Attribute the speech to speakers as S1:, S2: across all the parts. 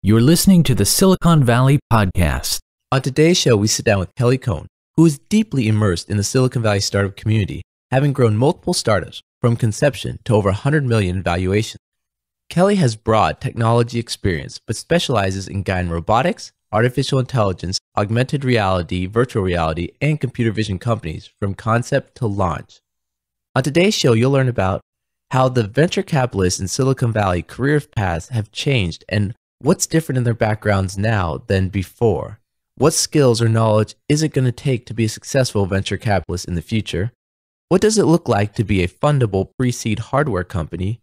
S1: You're listening to the Silicon Valley Podcast.
S2: On today's show, we sit down with Kelly Coyne, who is deeply immersed in the Silicon Valley startup community, having grown multiple startups from conception to over 100 million in valuation. Kelly has broad technology experience, but specializes in guiding robotics, artificial intelligence, augmented reality, virtual reality, and computer vision companies from concept to launch. On today's show, you'll learn about how the venture capitalists in Silicon Valley career paths have changed and what's different in their backgrounds now than before. What skills or knowledge is it going to take to be a successful venture capitalist in the future? What does it look like to be a fundable pre-seed hardware company?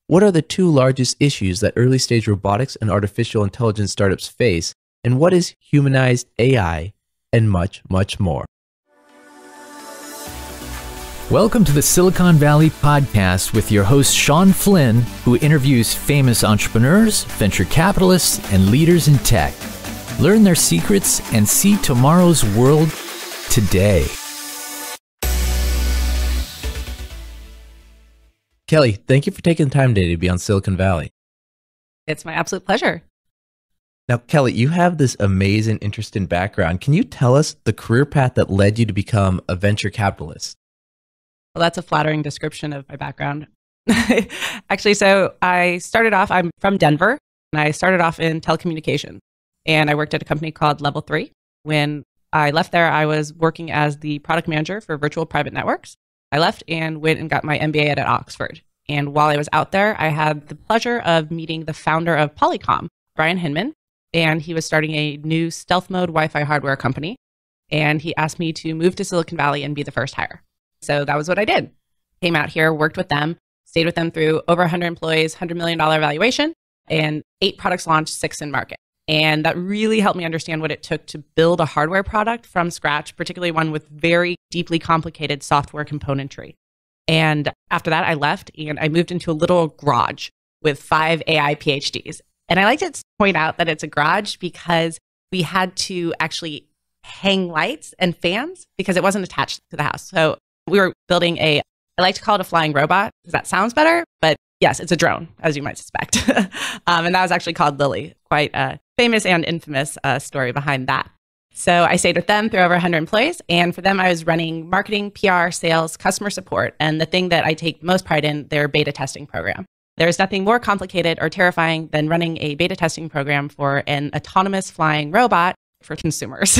S2: What are the two largest issues that early-stage robotics and artificial intelligence startups face? And what is humanized AI? And much, much more.
S1: Welcome to the Silicon Valley Podcast with your host, Sean Flynn, who interviews famous entrepreneurs, venture capitalists, and leaders in tech. Learn their secrets and see tomorrow's world today.
S2: Kelly, thank you for taking the time today to be on Silicon Valley.
S3: It's my absolute pleasure.
S2: Now, Kelly, you have this amazing, interesting background. Can you tell us the career path that led you to become a venture capitalist?
S3: Well, that's a flattering description of my background. Actually, so I started off, I'm from Denver, and I started off in telecommunications. And I worked at a company called Level 3. When I left there, I was working as the product manager for virtual private networks. I left and went and got my MBA at Oxford. And while I was out there, I had the pleasure of meeting the founder of Polycom, Brian Hinman. And he was starting a new stealth mode Wi-Fi hardware company. And he asked me to move to Silicon Valley and be the first hire. So that was what I did. Came out here, worked with them, stayed with them through over 100 employees, $100 million valuation, and 8 products launched, 6 in market. And that really helped me understand what it took to build a hardware product from scratch, particularly one with very deeply complicated software componentry. And after that, I left and I moved into a little garage with 5 AI PhDs. And I like to point out that it's a garage because we had to actually hang lights and fans because it wasn't attached to the house. So we were building I like to call it a flying robot because that sounds better, but yes, it's a drone, as you might suspect. And that was actually called Lily. Quite a famous and infamous story behind that. So I stayed with them through over 100 employees. And for them, I was running marketing, PR, sales, customer support. And the thing that I take most pride in, their beta testing program. There is nothing more complicated or terrifying than running a beta testing program for an autonomous flying robot for consumers.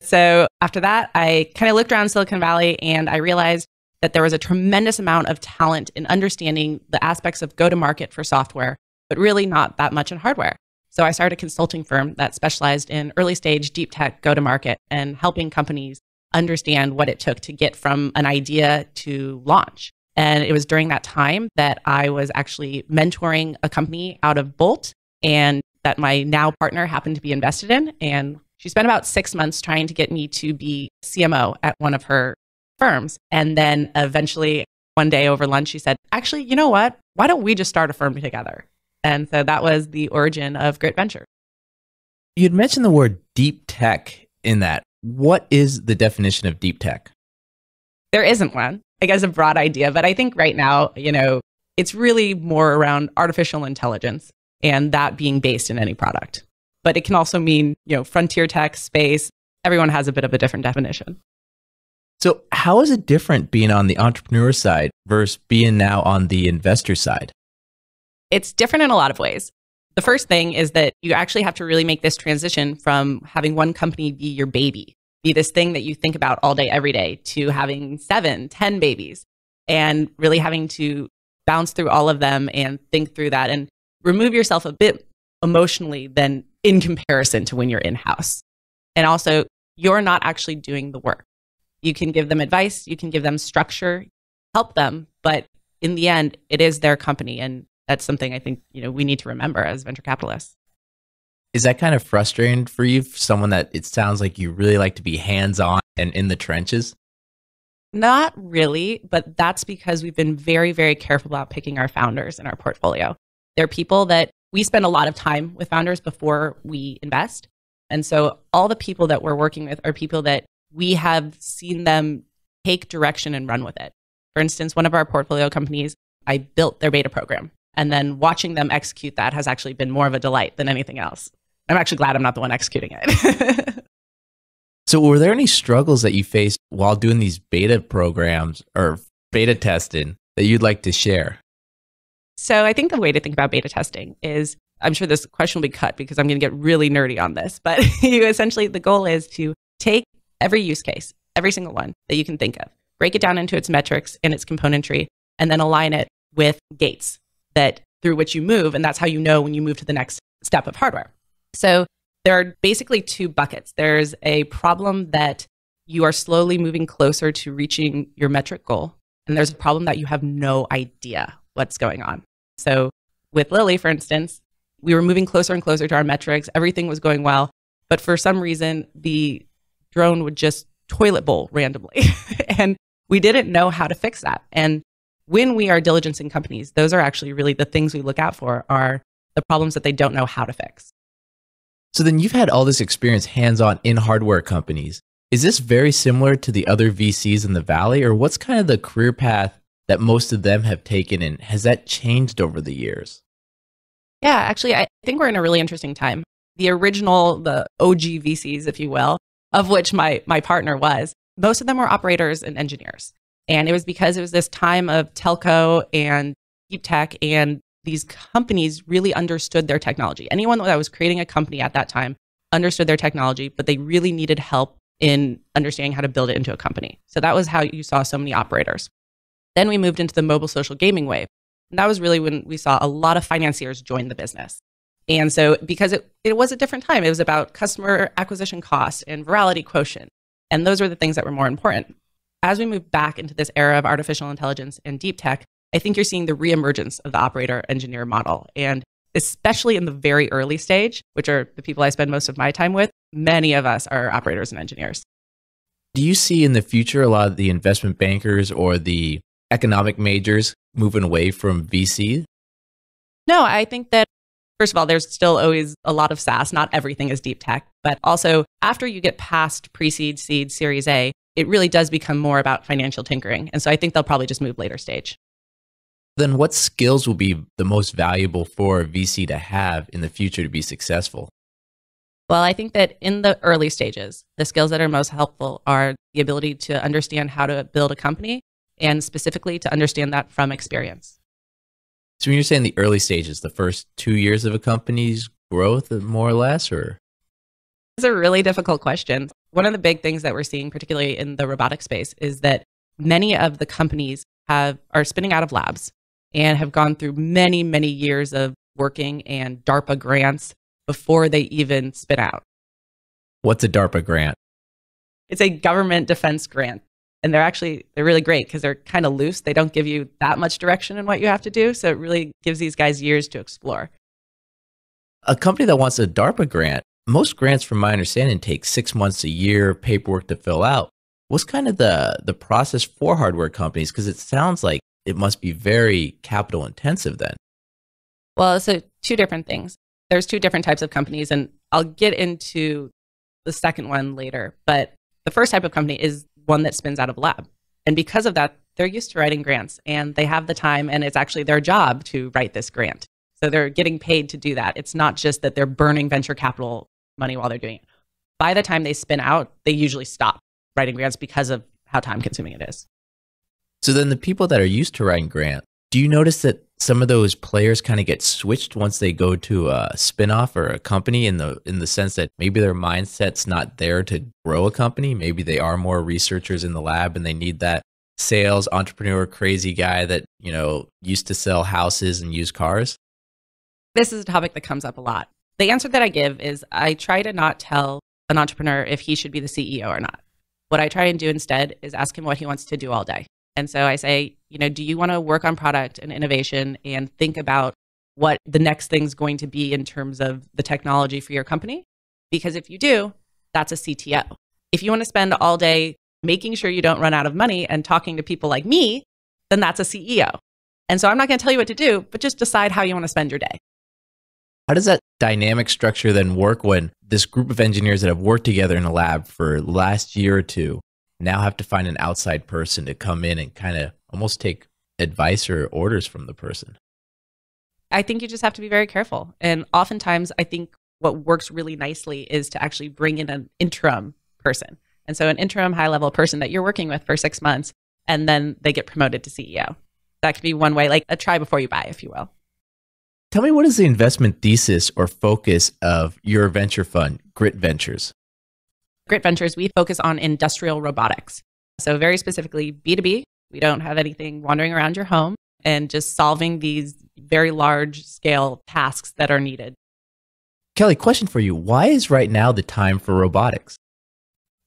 S3: So after that, I kind of looked around Silicon Valley and I realized that there was a tremendous amount of talent in understanding the aspects of go-to-market for software, but really not that much in hardware. So I started a consulting firm that specialized in early stage deep tech go-to-market and helping companies understand what it took to get from an idea to launch. And it was during that time that I was actually mentoring a company out of Bolt and that my now partner happened to be invested in. And she spent about 6 months trying to get me to be CMO at one of her firms. And then eventually one day over lunch, she said, actually, you know what? Why don't we just start a firm together? And so that was the origin of Grit Venture.
S2: You'd mentioned the word deep tech in that. What is the definition of deep tech?
S3: There isn't one. I guess a broad idea, but I think right now, it's really more around artificial intelligence and that being based in any product. But it can also mean, frontier tech, space. Everyone has a bit of a different definition.
S2: So how is it different being on the entrepreneur side versus being now on the investor side?
S3: It's different in a lot of ways. The first thing is that you actually have to really make this transition from having one company be your baby, be this thing that you think about all day, every day, to having 7, 10 babies and really having to bounce through all of them and think through that and remove yourself a bit emotionally than in comparison to when you're in-house. And also, you're not actually doing the work. You can give them advice, you can give them structure, help them, but in the end, it is their company. And that's something I think, we need to remember as venture capitalists.
S2: Is that kind of frustrating for you, someone that it sounds like you really like to be hands-on and in the trenches?
S3: Not really, but that's because we've been very, very careful about picking our founders in our portfolio. They're people that we spend a lot of time with founders before we invest. And so all the people that we're working with are people that we have seen them take direction and run with it. For instance, one of our portfolio companies, I built their beta program. And then watching them execute that has actually been more of a delight than anything else. I'm actually glad I'm not the one executing it.
S2: So were there any struggles that you faced while doing these beta programs or beta testing that you'd like to share?
S3: So I think the way to think about beta testing is, I'm sure this question will be cut because I'm going to get really nerdy on this, but essentially the goal is to take every use case, every single one that you can think of, break it down into its metrics and its componentry, and then align it with gates that through which you move. And that's how you know when you move to the next step of hardware. So there are basically two buckets. There's a problem that you are slowly moving closer to reaching your metric goal. And there's a problem that you have no idea what's going on. So with Lily, for instance, we were moving closer and closer to our metrics. Everything was going well. But for some reason, the drone would just toilet bowl randomly. And we didn't know how to fix that. And when we are diligencing companies, those are actually really the things we look out for, are the problems that they don't know how to fix.
S2: So then you've had all this experience hands-on in hardware companies. Is this very similar to the other VCs in the Valley, or what's kind of the career path that most of them have taken, and has that changed over the years?
S3: Yeah, actually, I think we're in a really interesting time. The original, the OG VCs, if you will, of which my partner was, most of them were operators and engineers. And it was because it was this time of telco and deep tech, and these companies really understood their technology. Anyone that was creating a company at that time understood their technology, but they really needed help in understanding how to build it into a company. So that was how you saw so many operators. Then we moved into the mobile social gaming wave. And that was really when we saw a lot of financiers join the business. And so because it was a different time, it was about customer acquisition costs and virality quotient. And those were the things that were more important. As we move back into this era of artificial intelligence and deep tech, I think you're seeing the reemergence of the operator engineer model. And especially in the very early stage, which are the people I spend most of my time with, many of us are operators and engineers.
S2: Do you see in the future a lot of the investment bankers or the economic majors moving away from VC?
S3: No, I think that, first of all, there's still always a lot of SaaS. Not everything is deep tech. But also, after you get past pre-seed, seed, Series A, it really does become more about financial tinkering. And so I think they'll probably just move later stage.
S2: Then what skills will be the most valuable for a VC to have in the future to be successful?
S3: Well, I think that in the early stages, the skills that are most helpful are the ability to understand how to build a company, and specifically to understand that from experience.
S2: So when you're saying the early stages, the first 2 years of a company's growth, more or less, or?
S3: It's a really difficult question. One of the big things that we're seeing, particularly in the robotic space, is that many of the companies are spinning out of labs and have gone through many, many years of working and DARPA grants before they even spin out.
S2: What's a DARPA grant?
S3: It's a government defense grant. And they're really great because they're kind of loose. They don't give you that much direction in what you have to do. So it really gives these guys years to explore.
S2: A company that wants a DARPA grant, most grants, from my understanding, take 6 months, a year, paperwork to fill out. What's kind of the process for hardware companies? Because it sounds like it must be very capital intensive then.
S3: Well, so two different things. There's two different types of companies, and I'll get into the second one later. But the first type of company is one that spins out of a lab. And because of that, they're used to writing grants, and they have the time, and it's actually their job to write this grant. So they're getting paid to do that. It's not just that they're burning venture capital money while they're doing it. By the time they spin out, they usually stop writing grants because of how time consuming it is.
S2: So then the people that are used to writing grants, do you notice that some of those players kind of get switched once they go to a spinoff or a company, in the sense that maybe their mindset's not there to grow a company? Maybe they are more researchers in the lab and they need that sales entrepreneur crazy guy that, used to sell houses and used cars?
S3: This is a topic that comes up a lot. The answer that I give is I try to not tell an entrepreneur if he should be the CEO or not. What I try and do instead is ask him what he wants to do all day. And so I say, do you want to work on product and innovation and think about what the next thing's going to be in terms of the technology for your company? Because if you do, that's a CTO. If you want to spend all day making sure you don't run out of money and talking to people like me, then that's a CEO. And so I'm not going to tell you what to do, but just decide how you want to spend your day.
S2: How does that dynamic structure then work when this group of engineers that have worked together in a lab for the last year or two now have to find an outside person to come in and kind of almost take advice or orders from the person?
S3: I think you just have to be very careful. And oftentimes, I think what works really nicely is to actually bring in an interim person. And so an interim high-level person that you're working with for 6 months, and then they get promoted to CEO. That could be one way, like a try before you buy, if you will.
S2: Tell me, what is the investment thesis or focus of your venture fund, Grit Ventures?
S3: Grit Ventures, we focus on industrial robotics. So very specifically, B2B. We don't have anything wandering around your home, and just solving these very large scale tasks that are needed.
S2: Kelly, question for you. Why is right now the time for robotics?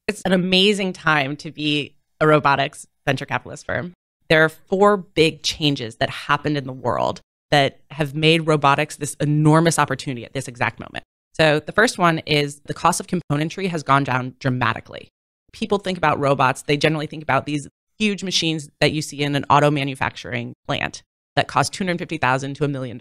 S3: It's an amazing time to be a robotics venture capitalist firm. There are 4 big changes that happened in the world that have made robotics this enormous opportunity at this exact moment. So the first one is the cost of componentry has gone down dramatically. People think about robots, they generally think about these huge machines that you see in an auto manufacturing plant that cost $250,000 to $1 million.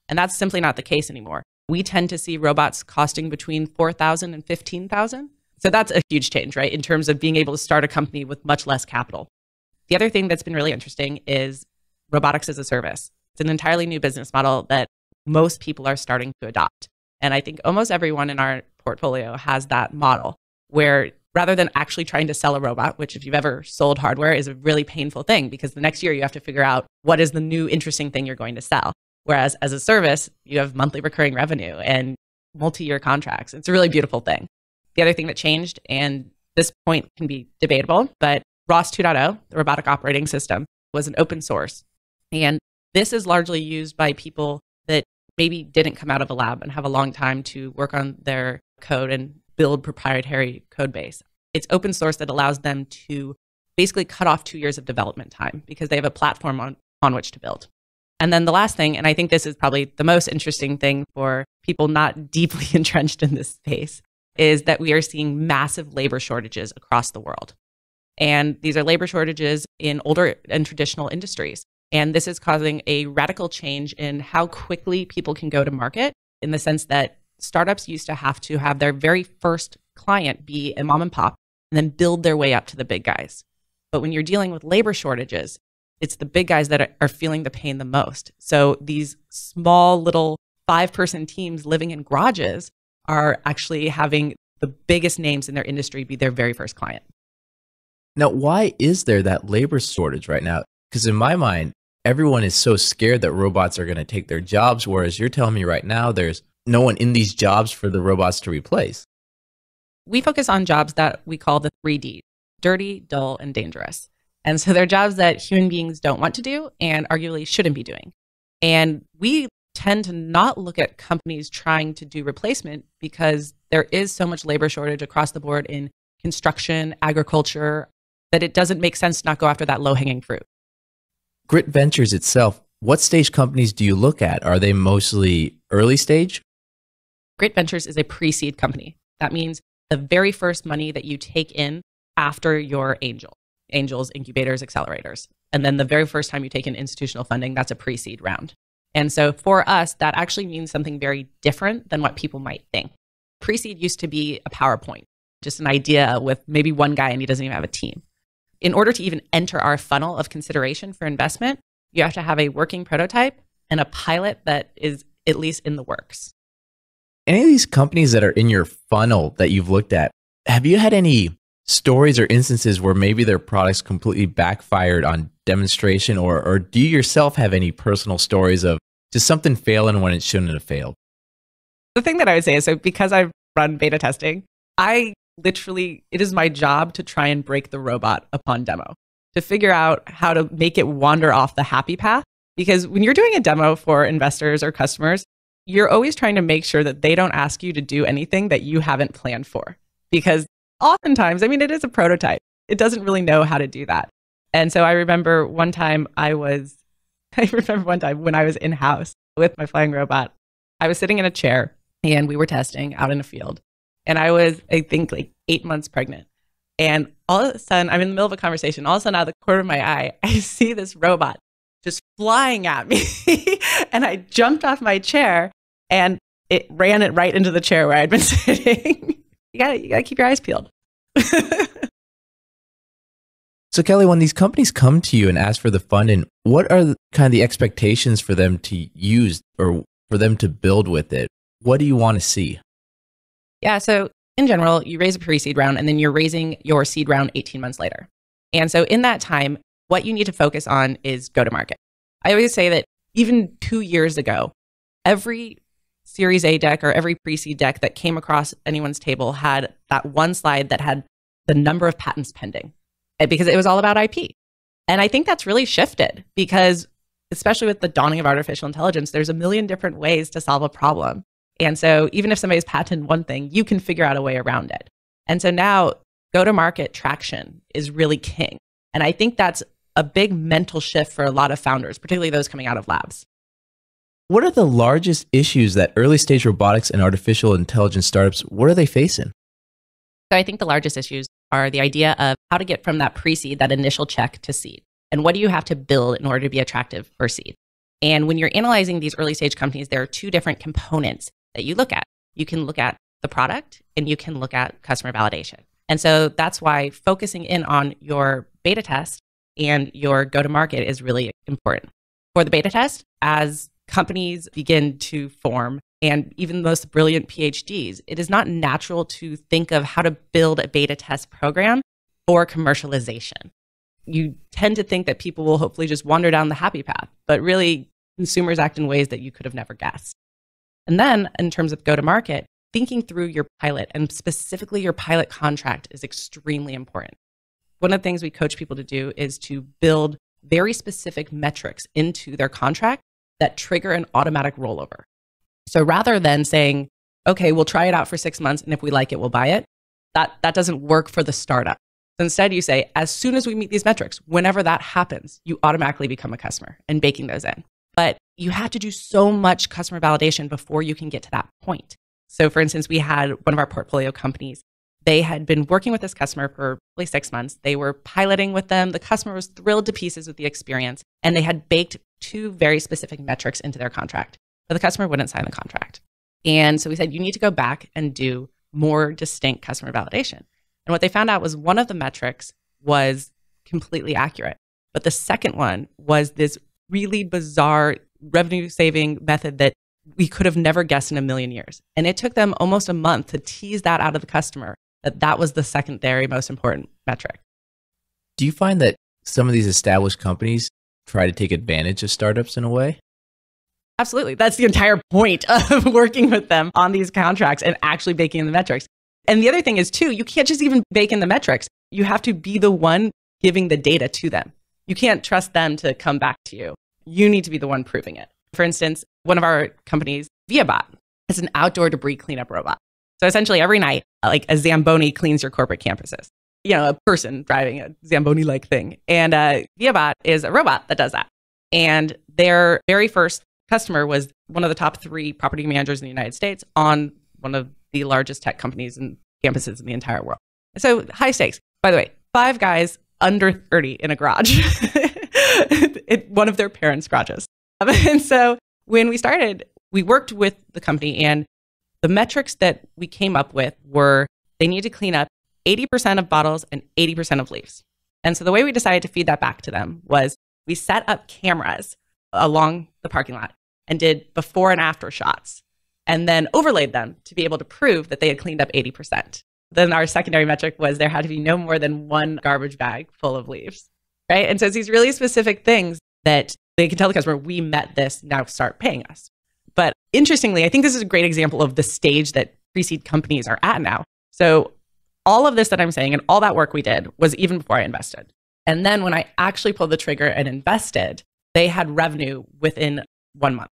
S3: And that's simply not the case anymore. We tend to see robots costing between $4,000 and $15,000. So that's a huge change, right? In terms of being able to start a company with much less capital. The other thing that's been really interesting is robotics as a service. It's an entirely new business model that most people are starting to adopt. And I think almost everyone in our portfolio has that model where rather than actually trying to sell a robot, which if you've ever sold hardware is a really painful thing because the next year you have to figure out what is the new interesting thing you're going to sell. Whereas as a service, you have monthly recurring revenue and multi-year contracts. It's a really beautiful thing. The other thing that changed, and this point can be debatable, but ROS 2.0, the robotic operating system, was an open source. And this is largely used by people that maybe didn't come out of a lab and have a long time to work on their code and build proprietary code base. It's open source that allows them to basically cut off 2 years of development time because they have a platform on which to build. And then the last thing, and I think this is probably the most interesting thing for people not deeply entrenched in this space, is that we are seeing massive labor shortages across the world. And these are labor shortages in older and traditional industries. And this is causing a radical change in how quickly people can go to market, in the sense that startups used to have to have their very first client be a mom and pop and then build their way up to the big guys. But when you're dealing with labor shortages, it's the big guys that are feeling the pain the most. So these small little 5-person teams living in garages are actually having the biggest names in their industry be their very first client.
S2: Now, why is there that labor shortage right now? Because in my mind, everyone is so scared that robots are going to take their jobs, whereas you're telling me right now there's no one in these jobs for the robots to replace.
S3: We focus on jobs that we call the 3Ds: dirty, dull, and dangerous. And so they're jobs that human beings don't want to do and arguably shouldn't be doing. And we tend to not look at companies trying to do replacement because there is so much labor shortage across the board in construction, agriculture, that it doesn't make sense to not go after that low-hanging fruit.
S2: Grit Ventures itself, what stage companies do you look at? Are they mostly early stage?
S3: Grit Ventures is a pre-seed company. That means the very first money that you take in after your angels, incubators, accelerators. And then the very first time you take in institutional funding, that's a pre-seed round. And so for us, that actually means something very different than what people might think. Pre-seed used to be a PowerPoint, just an idea with maybe one guy and he doesn't even have a team. In order to even enter our funnel of consideration for investment, you have to have a working prototype and a pilot that is at least in the works.
S2: Any of these companies that are in your funnel that you've looked at, have you had any stories or instances where maybe their products completely backfired on demonstration, or do you yourself have any personal stories of just something failing when it shouldn't have failed?
S3: The thing that I would say is, so because I've run beta testing, it is my job to try and break the robot upon demo, to figure out how to make it wander off the happy path. Because when you're doing a demo for investors or customers, you're always trying to make sure that they don't ask you to do anything that you haven't planned for. Because oftentimes, it is a prototype. It doesn't really know how to do that. And so I remember one time when I was in-house with my flying robot, I was sitting in a chair and we were testing out in a field. And I was, I think, like 8 months pregnant. And all of a sudden, I'm in the middle of a conversation. All of a sudden, out of the corner of my eye, I see this robot just flying at me. And I jumped off my chair and it ran it right into the chair where I'd been sitting. You gotta keep your eyes peeled.
S2: So Kelly, when these companies come to you and ask for the funding, what are kind of the expectations for them to use or for them to build with it? What do you want to see?
S3: Yeah, so in general, you raise a pre-seed round and then you're raising your seed round 18 months later. And so in that time, what you need to focus on is go-to-market. I always say that even 2 years ago, every Series A deck or every pre-seed deck that came across anyone's table had that one slide that had the number of patents pending because it was all about IP. And I think that's really shifted because, especially with the dawning of artificial intelligence, there's a million different ways to solve a problem. And so even if somebody's patented one thing, you can figure out a way around it. And so now go-to-market traction is really king. And I think that's a big mental shift for a lot of founders, particularly those coming out of labs.
S2: What are the largest issues that early stage robotics and artificial intelligence startups, what are they facing?
S3: So I think the largest issues are the idea of how to get from that pre-seed, that initial check, to seed. And what do you have to build in order to be attractive for seed? And when you're analyzing these early stage companies, there are two different components that you look at. You can look at the product and you can look at customer validation. And so that's why focusing in on your beta test and your go-to-market is really important. For the beta test, as companies begin to form, and even the most brilliant PhDs, it is not natural to think of how to build a beta test program for commercialization. You tend to think that people will hopefully just wander down the happy path, but really consumers act in ways that you could have never guessed. And then in terms of go-to-market, thinking through your pilot and specifically your pilot contract is extremely important. One of the things we coach people to do is to build very specific metrics into their contract that trigger an automatic rollover. So rather than saying, okay, we'll try it out for 6 months, and if we like it, we'll buy it, that doesn't work for the startup. So instead, you say, as soon as we meet these metrics, whenever that happens, you automatically become a customer and baking those in. But you have to do so much customer validation before you can get to that point. So for instance, we had one of our portfolio companies. They had been working with this customer for probably 6 months. They were piloting with them. The customer was thrilled to pieces with the experience, and they had baked 2 very specific metrics into their contract, but the customer wouldn't sign the contract. And so we said, you need to go back and do more distinct customer validation. And what they found out was one of the metrics was completely accurate, but the second one was this really bizarre revenue saving method that we could have never guessed in a million years. And it took them almost a month to tease that out of the customer, that was the secondary most important metric.
S2: Do you find that some of these established companies try to take advantage of startups in a way?
S3: Absolutely. That's the entire point of working with them on these contracts and actually baking in the metrics. And the other thing is too, you can't just even bake in the metrics. You have to be the one giving the data to them. You can't trust them to come back to you. You need to be the one proving it. For instance, one of our companies, ViaBot, is an outdoor debris cleanup robot. So essentially every night, like a Zamboni cleans your corporate campuses. You know, a person driving a Zamboni-like thing. And ViaBot is a robot that does that. And their very first customer was one of the top 3 property managers in the United States on one of the largest tech companies and campuses in the entire world. So high stakes. By the way, 5 guys under 30 in a garage, one of their parents' garages. And so when we started, we worked with the company, and the metrics that we came up with were they need to clean up 80% of bottles and 80% of leaves. And so the way we decided to feed that back to them was we set up cameras along the parking lot and did before and after shots, and then overlaid them to be able to prove that they had cleaned up 80%. Then our secondary metric was there had to be no more than 1 garbage bag full of leaves, right? And so it's these really specific things that they can tell the customer, we met this, now start paying us. But interestingly, I think this is a great example of the stage that pre-seed companies are at now. So all of this that I'm saying and all that work we did was even before I invested. And then when I actually pulled the trigger and invested, they had revenue within 1 month.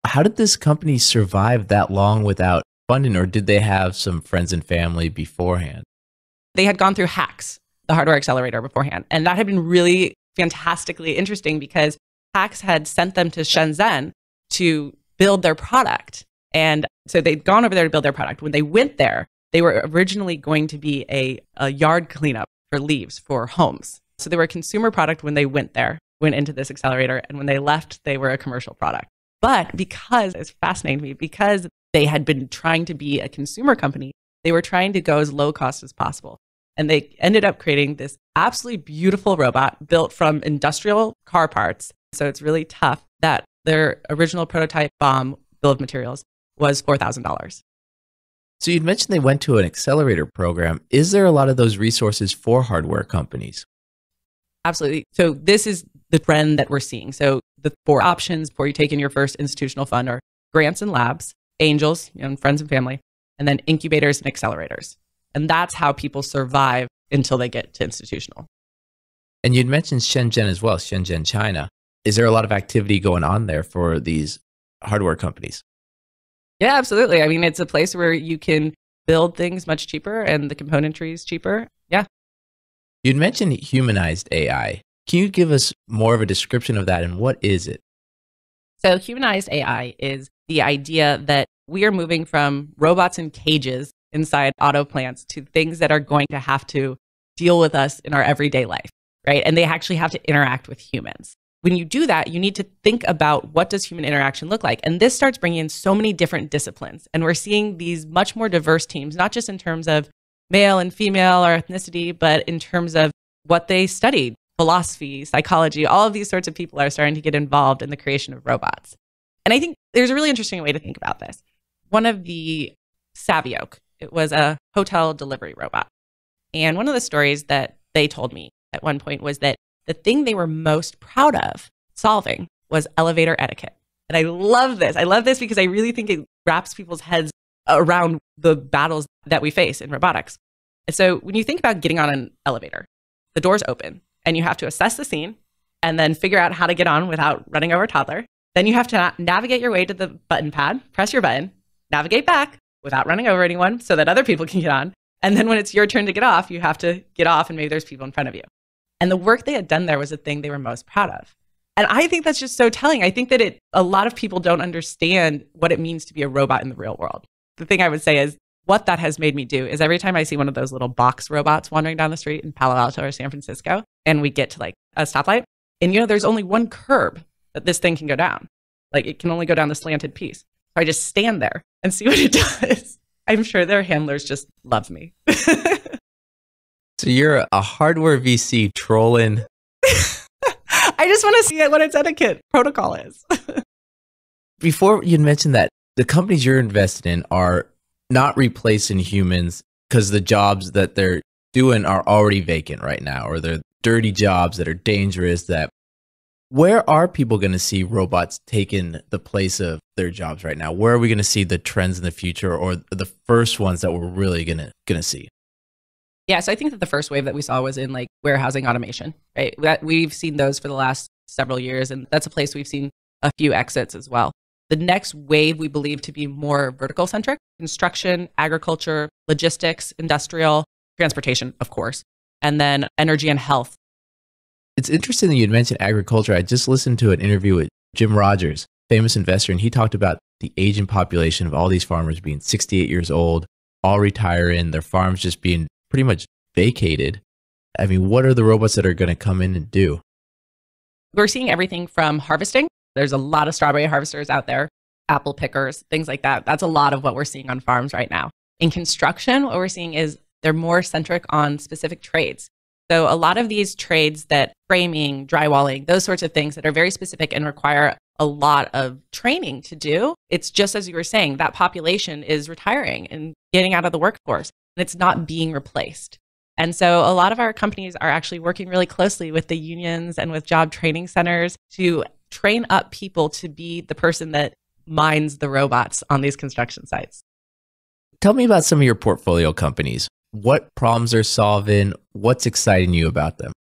S2: How did this company survive that long without funding, or did they have some friends and family beforehand?
S3: They had gone through HAX, the hardware accelerator, beforehand. And that had been really fantastically interesting because HAX had sent them to Shenzhen to build their product. And so they'd gone over there to build their product. When they went there, they were originally going to be a yard cleanup for leaves for homes. So they were a consumer product when they went into this accelerator. And when they left, they were a commercial product. But because, it's fascinating to me, because they had been trying to be a consumer company, they were trying to go as low cost as possible. And they ended up creating this absolutely beautiful robot built from industrial car parts. So it's really tough that their original prototype BOM bill of materials was $4,000.
S2: So you'd mentioned they went to an accelerator program. Is there a lot of those resources for hardware companies?
S3: Absolutely. So this is the trend that we're seeing. So the 4 options before you take in your first institutional fund are grants and labs, angels, and friends and family, and then incubators and accelerators. And that's how people survive until they get to institutional.
S2: And you'd mentioned Shenzhen as well, Shenzhen, China. Is there a lot of activity going on there for these hardware companies?
S3: Yeah, absolutely. I mean, it's a place where you can build things much cheaper and the componentry is cheaper. Yeah.
S2: You'd mentioned humanized AI. Can you give us more of a description of that and what is it?
S3: So humanized AI is the idea that we are moving from robots in cages inside auto plants to things that are going to have to deal with us in our everyday life, right? And they actually have to interact with humans. When you do that, you need to think about what does human interaction look like? And this starts bringing in so many different disciplines. And we're seeing these much more diverse teams, not just in terms of male and female or ethnicity, but in terms of what they studied, philosophy, psychology, all of these sorts of people are starting to get involved in the creation of robots. And I think there's a really interesting way to think about this. One of the Savioke, it was a hotel delivery robot. And one of the stories that they told me at one point was that the thing they were most proud of solving was elevator etiquette. And I love this. I love this because I really think it wraps people's heads around the battles that we face in robotics. And so when you think about getting on an elevator, the doors open and you have to assess the scene and then figure out how to get on without running over a toddler. Then you have to navigate your way to the button pad, press your button, navigate back without running over anyone so that other people can get on. And then when it's your turn to get off, you have to get off and maybe there's people in front of you. And the work they had done there was the thing they were most proud of. And I think that's just so telling. I think that a lot of people don't understand what it means to be a robot in the real world. The thing I would say is what that has made me do is every time I see one of those little box robots wandering down the street in Palo Alto or San Francisco, and we get to like a stoplight, and there's only one curb that this thing can go down. Like it can only go down the slanted piece. So I just stand there and see what it does. I'm sure their handlers just love me.
S2: So you're a hardware VC trolling.
S3: I just want to see what its etiquette protocol is.
S2: Before you mentioned that the companies you're invested in are not replacing humans because the jobs that they're doing are already vacant right now, or they're dirty jobs that are dangerous. Where are people going to see robots taking the place of their jobs right now? Where are we going to see the trends in the future, or the first ones that we're really going to see?
S3: Yeah, so I think that the first wave that we saw was in like warehousing automation, right? We've seen those for the last several years, and that's a place we've seen a few exits as well. The next wave we believe to be more vertical centric: construction, agriculture, logistics, industrial, transportation, of course, and then energy and health.
S2: It's interesting that you'd mentioned agriculture. I just listened to an interview with Jim Rogers, famous investor, and he talked about the aging population of all these farmers being 68 years old, all retiring, their farms just being pretty much vacated. I mean, what are the robots that are going to come in and do?
S3: We're seeing everything from harvesting. There's a lot of strawberry harvesters out there, apple pickers, things like that. That's a lot of what we're seeing on farms right now. In construction, what we're seeing is they're more centric on specific trades. So a lot of these trades that framing, drywalling, those sorts of things that are very specific and require a lot of training to do, it's just as you were saying, that population is retiring and getting out of the workforce, and it's not being replaced. And so a lot of our companies are actually working really closely with the unions and with job training centers to train up people to be the person that minds the robots on these construction sites.
S2: Tell me about some of your portfolio companies. What problems they're solving? What's exciting you about them?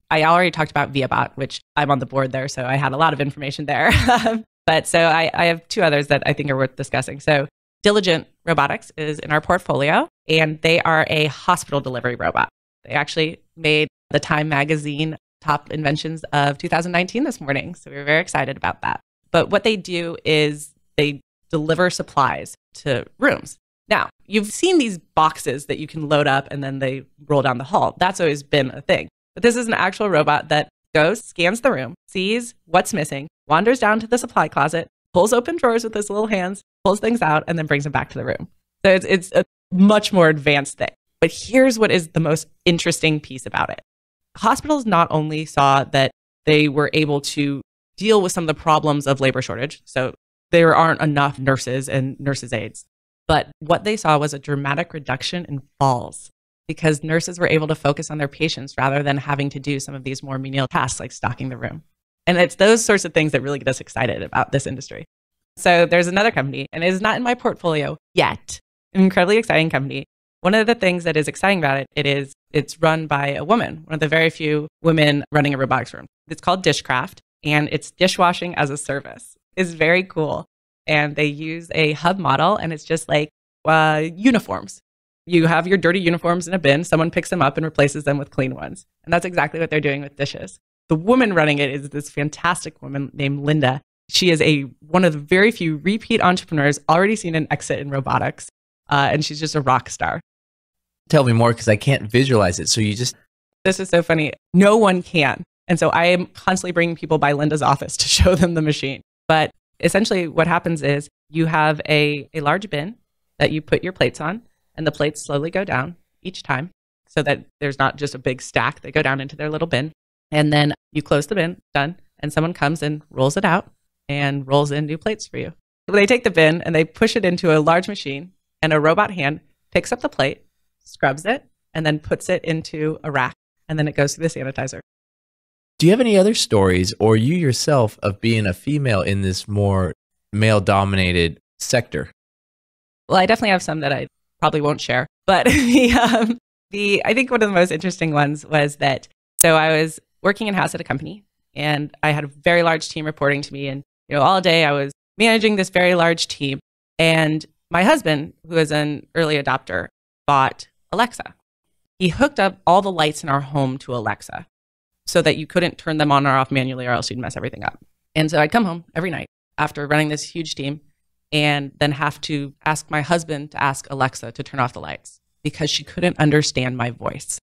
S3: I already talked about ViaBot, which I'm on the board there, so I had a lot of information there. But so I have two others that I think are worth discussing. So Diligent Robotics is in our portfolio, and they are a hospital delivery robot. They actually made the Time magazine top inventions of 2019 this morning, so we were very excited about that. But what they do is they deliver supplies to rooms. Now, you've seen these boxes that you can load up and then they roll down the hall. That's always been a thing. But this is an actual robot that goes, scans the room, sees what's missing, wanders down to the supply closet, pulls open drawers with his little hands, pulls things out, and then brings them back to the room. So it's a much more advanced thing. But here's what is the most interesting piece about it. Hospitals not only saw that they were able to deal with some of the problems of labor shortage, so there aren't enough nurses and nurses' aides, but what they saw was a dramatic reduction in falls because nurses were able to focus on their patients rather than having to do some of these more menial tasks like stocking the room. And it's those sorts of things that really get us excited about this industry. So there's another company, and it is not in my portfolio yet, an incredibly exciting company. One of the things that is exciting about it's run by a woman, one of the very few women running a robotics firm. It's called Dishcraft, and it's dishwashing as a service. It's very cool. And they use a hub model, and it's just like uniforms. You have your dirty uniforms in a bin, someone picks them up and replaces them with clean ones. And that's exactly what they're doing with dishes. The woman running it is this fantastic woman named Linda. She is one of the very few repeat entrepreneurs already seen an exit in robotics, and she's just a rock star.
S2: Tell me more, because I can't visualize it. So
S3: This is so funny. No one can. And so I am constantly bringing people by Linda's office to show them the machine. But essentially what happens is you have a large bin that you put your plates on, and the plates slowly go down each time so that there's not just a big stack. They go down into their little bin. And then you close the bin, done, and someone comes and rolls it out and rolls in new plates for you. They take the bin and they push it into a large machine, and a robot hand picks up the plate, scrubs it, and then puts it into a rack, and then it goes through the sanitizer.
S2: Do you have any other stories, or you yourself, of being a female in this more male-dominated sector?
S3: Well, I definitely have some that I probably won't share, but I think one of the most interesting ones was that, so I was working in-house at a company, and I had a very large team reporting to me, and all day I was managing this very large team, and my husband, who is an early adopter, bought Alexa. He hooked up all the lights in our home to Alexa so that you couldn't turn them on or off manually, or else you'd mess everything up. And so I'd come home every night after running this huge team and then have to ask my husband to ask Alexa to turn off the lights because she couldn't understand my voice.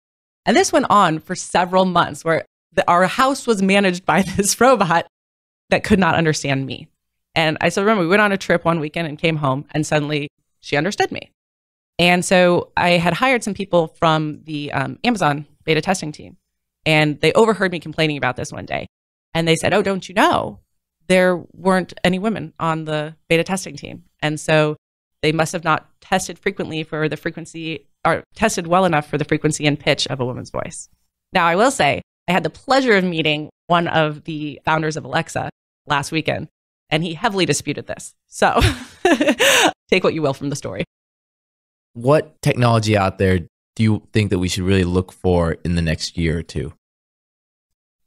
S3: And this went on for several months where our house was managed by this robot that could not understand me. And I still remember we went on a trip one weekend and came home, and suddenly she understood me. And so I had hired some people from the Amazon beta testing team, and they overheard me complaining about this one day. And they said, "Oh, don't you know, there weren't any women on the beta testing team. And so they must have not tested frequently for the frequency, or tested well enough for the frequency and pitch of a woman's voice." Now, I will say, I had the pleasure of meeting one of the founders of Alexa last weekend, and he heavily disputed this. So take what you will from the story.
S2: What technology out there do you think that we should really look for in the next year or two?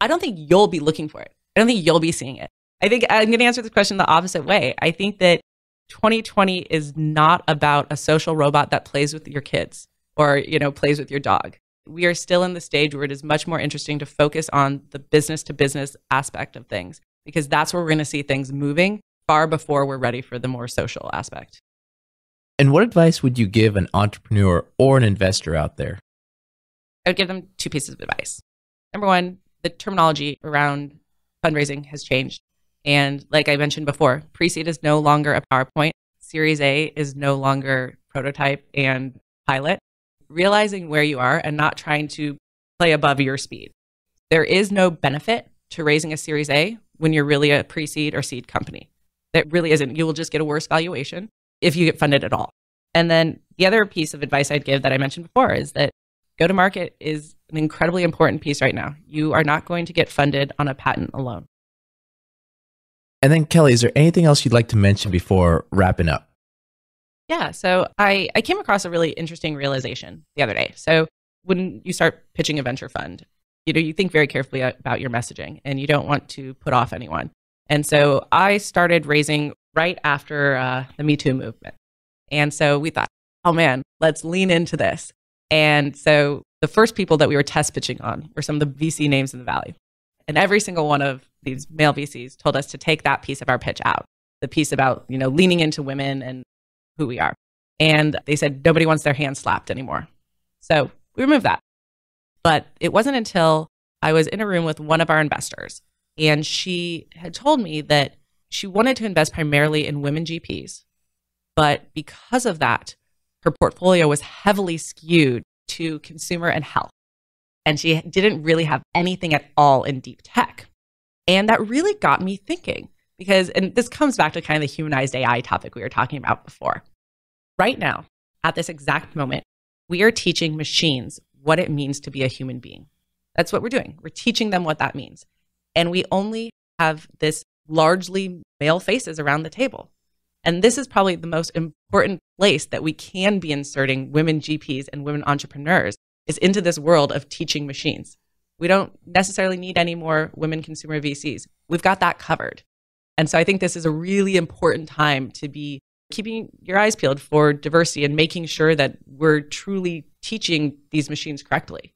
S3: I don't think you'll be looking for it. I don't think you'll be seeing it. I think I'm going to answer this question the opposite way. I think that 2020 is not about a social robot that plays with your kids or, plays with your dog. We are still in the stage where it is much more interesting to focus on the business to business aspect of things, because that's where we're going to see things moving far before we're ready for the more social aspect.
S2: And what advice would you give an entrepreneur or an investor out there?
S3: I would give them two pieces of advice. Number one, the terminology around fundraising has changed. And like I mentioned before, pre-seed is no longer a PowerPoint. Series A is no longer prototype and pilot. Realizing where you are and not trying to play above your speed. There is no benefit to raising a Series A when you're really a pre-seed or seed company. That really isn't. You will just get a worse valuation if you get funded at all. And then the other piece of advice I'd give that I mentioned before is that go-to-market is an incredibly important piece right now. You are not going to get funded on a patent alone.
S2: And then, Kelly, is there anything else you'd like to mention before wrapping up?
S3: Yeah, so I came across a really interesting realization the other day. So when you start pitching a venture fund, you think very carefully about your messaging, and you don't want to put off anyone. And so I started raising right after the Me Too movement. And so we thought, oh man, let's lean into this. And so the first people that we were test pitching on were some of the VC names in the Valley. And every single one of these male VCs told us to take that piece of our pitch out, the piece about, leaning into women and who we are. And they said nobody wants their hand slapped anymore. So we removed that. But it wasn't until I was in a room with one of our investors, and she had told me that she wanted to invest primarily in women GPs. But because of that, her portfolio was heavily skewed to consumer and health. And she didn't really have anything at all in deep tech. And that really got me thinking because, and this comes back to kind of the humanized AI topic we were talking about before. Right now, at this exact moment, we are teaching machines what it means to be a human being. That's what we're doing. We're teaching them what that means. And we only have this largely male faces around the table. And this is probably the most important place that we can be inserting women GPs and women entrepreneurs is into this world of teaching machines. We don't necessarily need any more women consumer VCs. We've got that covered. And so I think this is a really important time to be keeping your eyes peeled for diversity and making sure that we're truly teaching these machines correctly.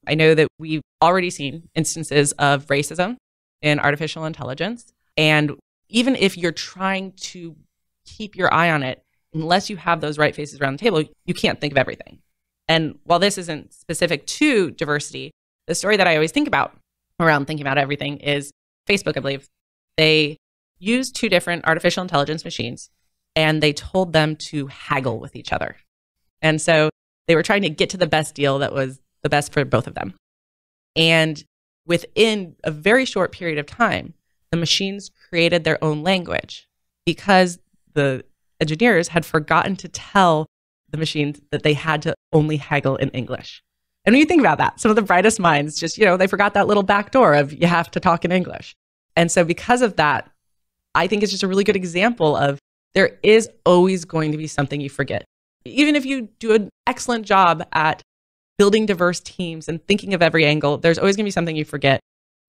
S3: I know that we've already seen instances of racism in artificial intelligence. And even if you're trying to keep your eye on it, unless you have those right faces around the table, you can't think of everything. And while this isn't specific to diversity, the story that I always think about around thinking about everything is Facebook, I believe. They used two different artificial intelligence machines and they told them to haggle with each other. And so they were trying to get to the best deal that was the best for both of them. And within a very short period of time, the machines created their own language because the engineers had forgotten to tell the machines that they had to only haggle in English. And when you think about that, some of the brightest minds just, they forgot that little back door of you have to talk in English. And so because of that, I think it's just a really good example of there is always going to be something you forget. Even if you do an excellent job at building diverse teams and thinking of every angle, there's always going to be something you forget,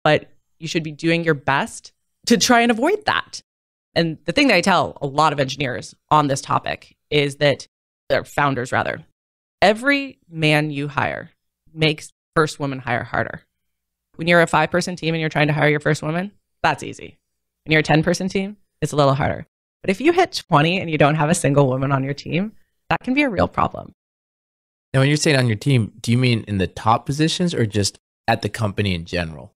S3: but you should be doing your best to try and avoid that. And the thing that I tell a lot of engineers on this topic is that, or founders rather, every man you hire makes first woman hire harder. When you're a 5-person team and you're trying to hire your first woman, that's easy. When you're a 10-person team, it's a little harder. But if you hit 20 and you don't have a single woman on your team, that can be a real problem.
S2: Now, when you're saying on your team, do you mean in the top positions or just at the company in general?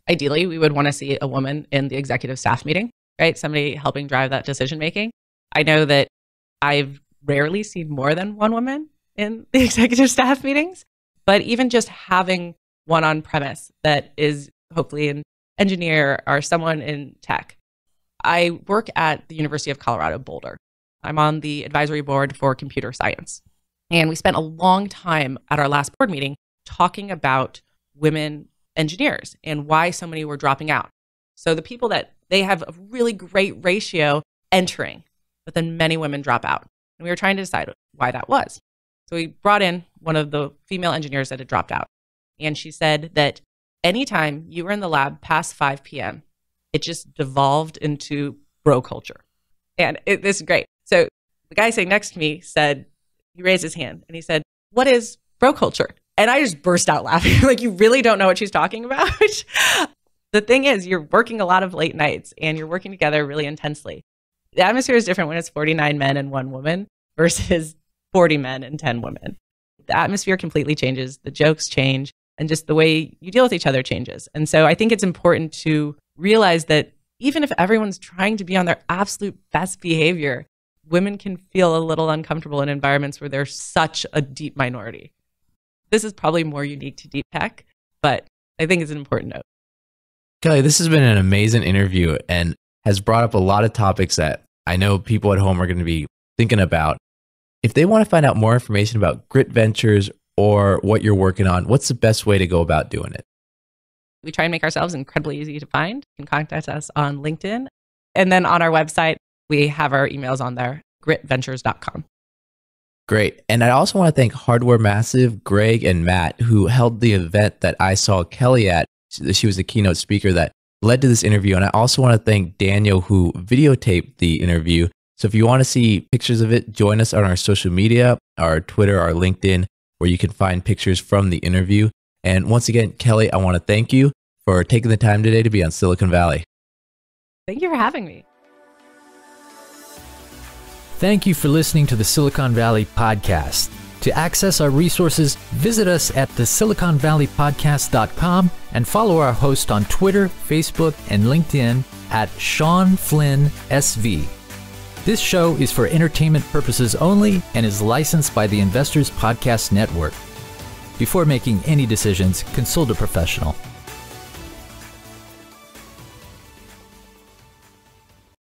S3: Ideally, we would want to see a woman in the executive staff meeting, right? Somebody helping drive that decision making. I know that I've rarely seen more than one woman in the executive staff meetings, but even just having one on premise that is hopefully an engineer or someone in tech. I work at the University of Colorado Boulder. I'm on the advisory board for computer science. And we spent a long time at our last board meeting talking about women engineers and why so many were dropping out. So the people that they have a really great ratio entering, but then many women drop out. And we were trying to decide why that was. So we brought in one of the female engineers that had dropped out. And she said that anytime you were in the lab past 5 p.m., it just devolved into bro culture. And this is great. So the guy sitting next to me said, he raised his hand and he said, "What is bro culture?" And I just burst out laughing. Like, you really don't know what she's talking about? The thing is, you're working a lot of late nights and you're working together really intensely. The atmosphere is different when it's 49 men and 1 woman versus 40 men and 10 women. The atmosphere completely changes. The jokes change. And just the way you deal with each other changes. And so I think it's important to realize that even if everyone's trying to be on their absolute best behavior, women can feel a little uncomfortable in environments where they're such a deep minority. This is probably more unique to deep tech, but I think it's an important note.
S2: Kelly, this has been an amazing interview and has brought up a lot of topics that I know people at home are going to be thinking about. If they want to find out more information about Grit Ventures or what you're working on, what's the best way to go about doing it?
S3: We try and make ourselves incredibly easy to find. You can contact us on LinkedIn. And then on our website, we have our emails on there, gritventures.com.
S2: Great. And I also want to thank Hardware Massive, Greg, and Matt, who held the event that I saw Kelly at. She was the keynote speaker that led to this interview. And I also want to thank Daniel, who videotaped the interview. So if you want to see pictures of it, join us on our social media, our Twitter, our LinkedIn, where you can find pictures from the interview. And once again, Kelly, I want to thank you for taking the time today to be on Silicon Valley.
S3: Thank you for having me.
S1: Thank you for listening to the Silicon Valley Podcast. To access our resources, visit us at thesiliconvalleypodcast.com and follow our host on Twitter, Facebook, and LinkedIn at Sean Flynn SV. This show is for entertainment purposes only and is licensed by the Investors Podcast Network. Before making any decisions, consult a professional.